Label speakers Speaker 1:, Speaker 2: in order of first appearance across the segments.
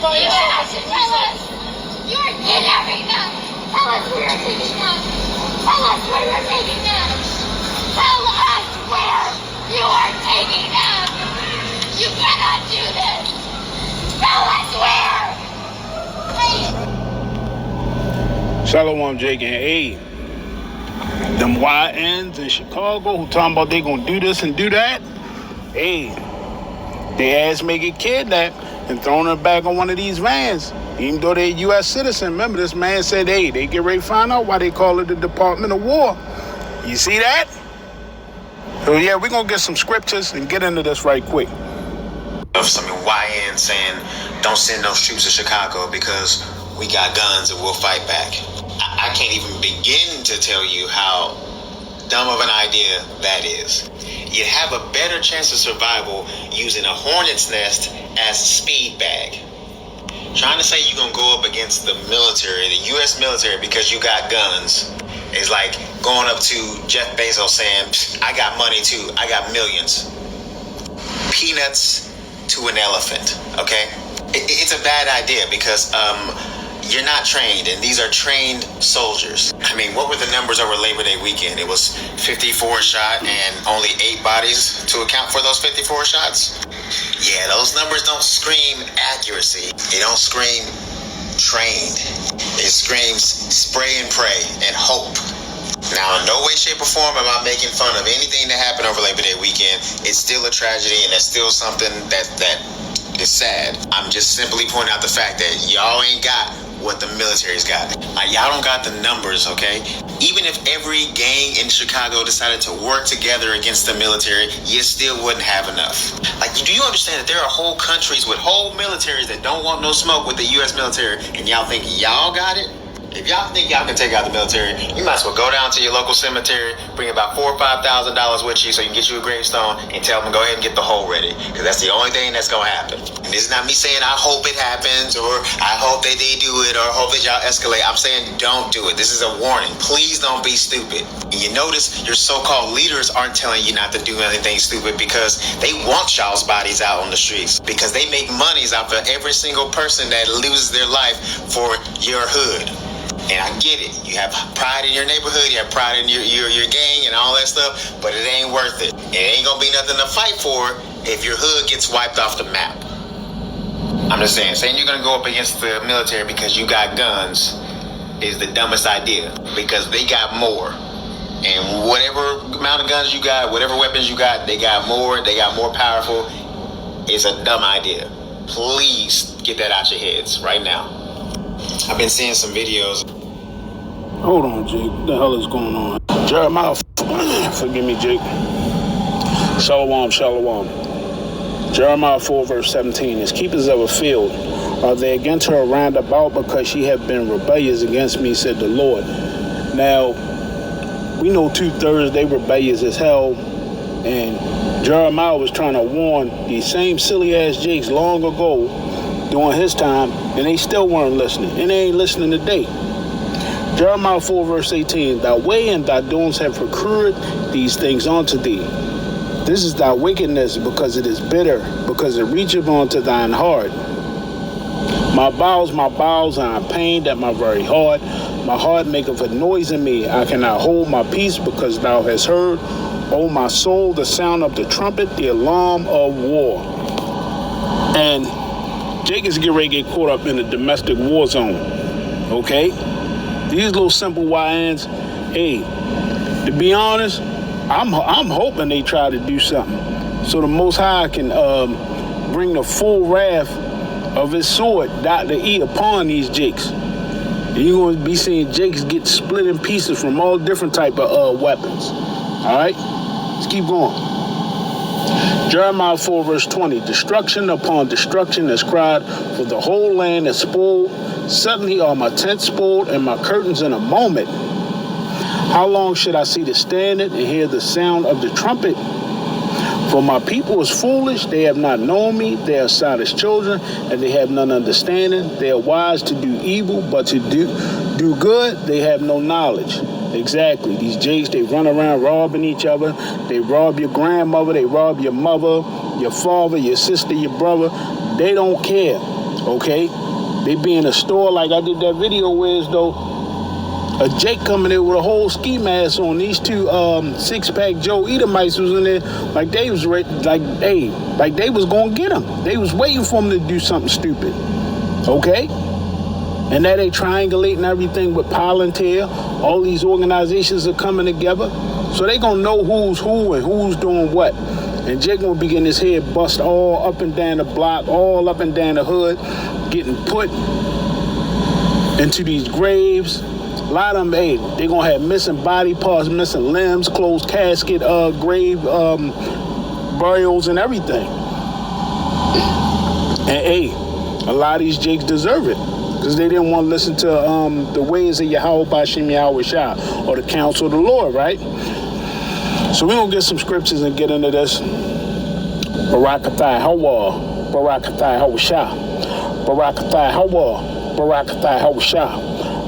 Speaker 1: You have to tell us. You are kidnapping them. Tell us where you're taking them. Tell us where you're taking them. Tell us where you are taking them. You cannot do this. Tell us where. Please.
Speaker 2: Shalom, Jake, and hey, them YNs in Chicago who talking about they gonna do this and do that, hey, they ass may get kidnapped and thrown in the back on one of these vans, even though they're a U.S. citizen. Remember, this man said, hey, they get ready to find out why they call it the Department of War. You see that? So yeah, we're gonna get some scriptures and get into this right quick.
Speaker 3: Of some YN saying, don't send those troops to Chicago because we got guns and we'll fight back. I can't even begin to tell you how dumb of an idea that is. You have a better chance of survival using a hornet's nest as a speed bag. Trying to say you're going to go up against the military, the U.S. military, because you got guns is like going up to Jeff Bezos saying, I got money too, I got millions. Peanuts to an elephant, okay? It's a bad idea because you're not trained, and these are trained soldiers. I mean, what were the numbers over Labor Day weekend? It was 54 shot and only 8 bodies to account for those 54 shots? Yeah, those numbers don't scream accuracy. They don't scream trained. It screams spray and pray and hope. Now, in no way, shape, or form am I making fun of anything that happened over Labor Day weekend. It's still a tragedy, and that's still something that is sad. I'm just simply pointing out the fact that y'all ain't got what the military's got. Y'all don't got the numbers, okay? Even if every gang in Chicago decided to work together against the military, you still wouldn't have enough. Like, do you understand that there are whole countries with whole militaries that don't want no smoke with the U.S. military, and y'all think y'all got it? If y'all think y'all can take out the military, you might as well go down to your local cemetery, bring about $4,000 or $5,000 with you so you can get you a gravestone and tell them to go ahead and get the hole ready. Because that's the only thing that's going to happen. And this is not me saying I hope it happens or I hope that they do it or I hope that y'all escalate. I'm saying don't do it. This is a warning. Please don't be stupid. And you notice your so-called leaders aren't telling you not to do anything stupid because they want y'all's bodies out on the streets. Because they make monies off of every single person that loses their life for your hood. And I get it. You have pride in your neighborhood, you have pride in your gang and all that stuff, but it ain't worth it. It ain't gonna be nothing to fight for if your hood gets wiped off the map. I'm just saying you're gonna go up against the military because you got guns is the dumbest idea because they got more. And whatever amount of guns you got, whatever weapons you got, they got more powerful. It's a dumb idea. Please get that out your heads right now. I've been seeing some videos.
Speaker 2: Hold on, Jake. What the hell is going on? Jeremiah, forgive me, Jake. Shalom. Jeremiah 4, verse 17. As keepers of a field, are they against her round about because she have been rebellious against me, said the Lord. Now, we know 2/3 they rebellious as hell, and Jeremiah was trying to warn these same silly ass Jakes long ago during his time, and they still weren't listening, and they ain't listening today. Jeremiah 4 verse 18, thy way and thy doings have procured these things unto thee. This is thy wickedness, because it is bitter, because it reacheth unto thine heart. My bowels are in pain at my very heart. My heart maketh a noise in me. I cannot hold my peace, because thou hast heard, O my soul, the sound of the trumpet, the alarm of war. And Jake is getting ready to get caught up in a domestic war zone, okay? These little simple YNs, hey, to be honest, I'm hoping they try to do something so the Most High can bring the full wrath of his sword, Dr. E, upon these Jakes. You're going to be seeing Jakes get split in pieces from all different type of weapons, all right? Let's keep going. Jeremiah 4 verse 20, destruction upon destruction is cried, for the whole land is spoiled. Suddenly are my tents spoiled and my curtains in a moment. How long should I see the standard and hear the sound of the trumpet? For my people is foolish, they have not known me, they are silent as children, and they have none understanding. They are wise to do evil, but to do good, they have no knowledge. Exactly. These Jakes, they run around robbing each other. They rob your grandmother. They rob your mother, your father, your sister, your brother. They don't care. Okay? They be in a store like I did that video where though a Jake coming in with a whole ski mask on. These two six-pack Joe Edomites was in there like they was ready, like they was gonna get him. They was waiting for him to do something stupid. Okay? And now they triangulating everything with Palantir. All these organizations are coming together. So they gonna know who's who and who's doing what. And Jake gonna be getting his head bust all up and down the block, all up and down the hood, getting put into these graves. A lot of them, they gonna have missing body parts, missing limbs, closed casket, grave burials and everything. And a lot of these Jakes deserve it because they didn't want to listen to the ways of Yahweh Bashim Yahweh Shah or the counsel of the Lord, right? So we're gonna get some scriptures and get into this. Barakathai Hawa, Barakathai Hawa Shah, Barakathai Hawa, Barakathai Hawa Shah,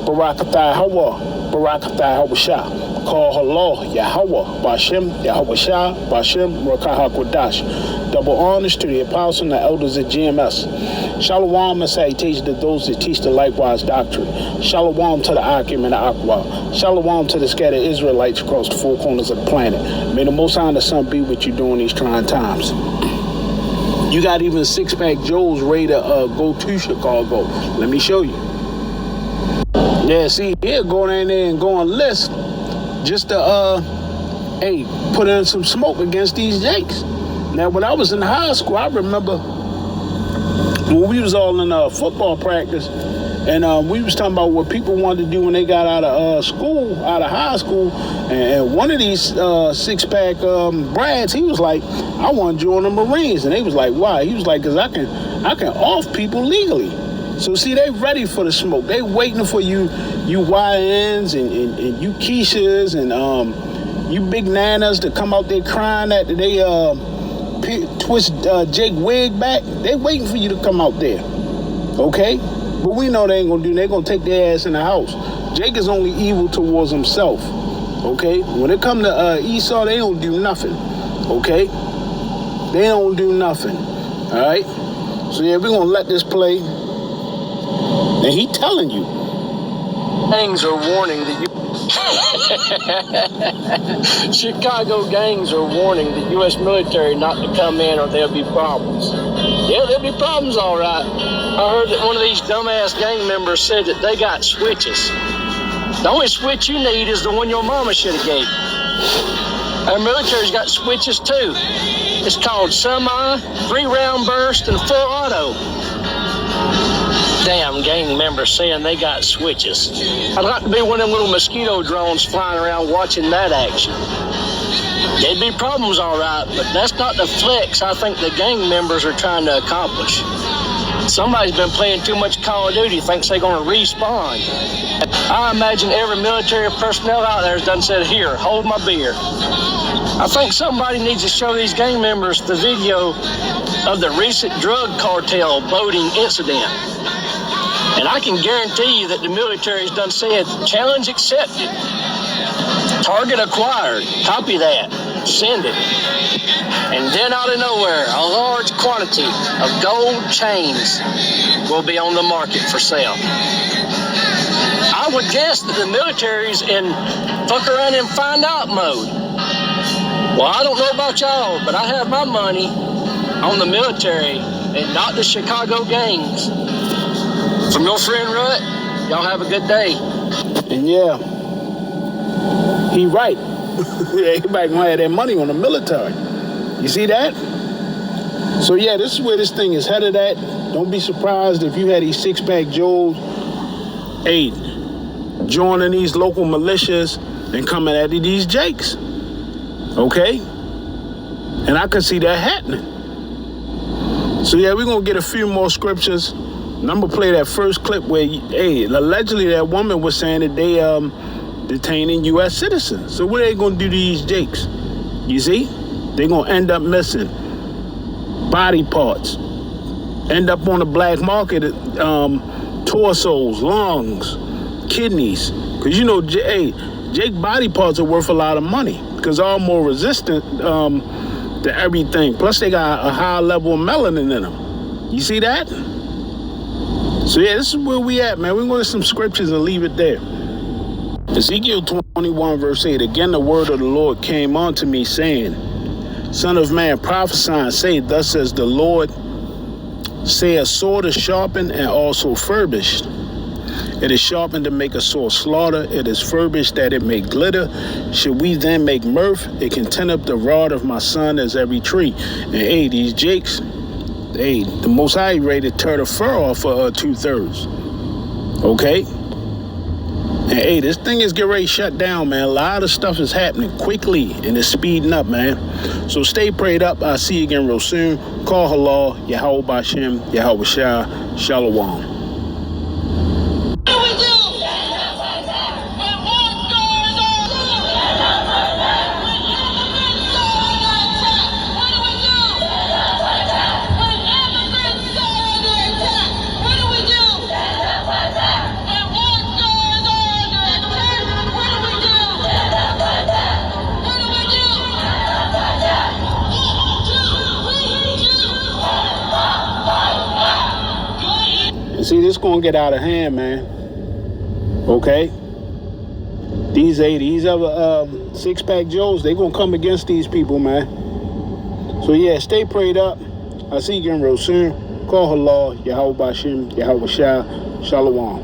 Speaker 2: Barakathai Hawa, Barakathai Hawa Shah. Call Allah, Yahweh, Bashem, Yahweh Shah, Bashem, Rakah HaKodash. Double honors to the apostles and the elders of GMS. Shalom and salutation to those that teach the likewise doctrine. Shalom to the Akim and the Aqua. Shalom to the scattered Israelites across the four corners of the planet. May the Most High and the Son be with you during these trying times. You got even six-pack Joes ready to go to Chicago. Let me show you. Yeah, see, he'll go down there and go on list just to, put in some smoke against these Jakes. Now, when I was in high school, I remember when we was all in football practice, and we was talking about what people wanted to do when they got out of high school, and one of these six-pack brads, he was like, I want to join the Marines, and they was like, why? He was like, because I can off people legally. So see, they ready for the smoke. They waiting for you YNs and you Keishas and you big nanas to come out there crying that they twist Jake wig back. They waiting for you to come out there, okay? But we know they ain't gonna do. They gonna take their ass in the house. Jake is only evil towards himself, okay? When it come to Esau, they don't do nothing, okay? They don't do nothing, all right? So yeah, we're gonna let this play. And he telling you.
Speaker 4: Gangs are warning the Chicago gangs are warning the U.S. military not to come in or there'll be problems. Yeah, there'll be problems, all right. I heard that one of these dumbass gang members said that they got switches. The only switch you need is the one your mama should have gave. Our military's got switches too. It's called semi, 3-round burst, and full auto. Damn gang members saying they got switches. I'd like to be one of them little mosquito drones flying around watching that action. There'd be problems, all right, but that's not the flex I think the gang members are trying to accomplish. Somebody's been playing too much Call of Duty, thinks they're going to respawn. I imagine every military personnel out there has done said, here, hold my beer. I think somebody needs to show these gang members the video of the recent drug cartel boating incident. And I can guarantee you that the military's done said, challenge accepted. Target acquired. Copy that. Send it. And then out of nowhere, a large quantity of gold chains will be on the market for sale. I would guess that the military's in fuck around and find out mode. Well, I don't know about y'all, but I have my money on the military and not the Chicago gangs. From your friend Rut, y'all have a good day.
Speaker 2: And yeah, he right. Everybody gonna have their money on the military. You see that? So yeah, this is where this thing is headed at. Don't be surprised if you had these six-pack Joes, joining these local militias and coming at these Jakes. Okay? And I could see that happening. So yeah, we're gonna get a few more scriptures. And I'm gonna play that first clip where, allegedly that woman was saying that they detaining U.S. citizens. So what are they gonna do to these Jakes? You see? They're gonna end up missing body parts, end up on the black market, torsos, lungs, kidneys. Because you know, Jake body parts are worth a lot of money because they're all more resistant to everything. Plus they got a high level of melanin in them. You see that? So yeah, this is where we at, man. We're going to some scriptures and leave it there. Ezekiel 21 verse 8. Again, the word of the Lord came unto me, saying, Son of man, prophesy and say, Thus says the Lord, say a sword is sharpened and also furbished. It is sharpened to make a sore slaughter. It is furbished that it may glitter. Should we then make mirth? It can tend up the rod of my son as every tree. And hey, these jakes, hey, the Most High ready to tear the fur off for 2/3. Okay? And hey, this thing is getting ready to shut down, man. A lot of stuff is happening quickly and it's speeding up, man. So stay prayed up. I'll see you again real soon. Call halal, Yahweh Bashem, Yahweh Shah, Shalom. See, this gonna get out of hand, man. Okay? These other six-pack Joes, they gonna come against these people, man. So yeah, stay prayed up. I'll see you again real soon. Call halal, Yahweh Bashem, Yahweh Shah, Shalom.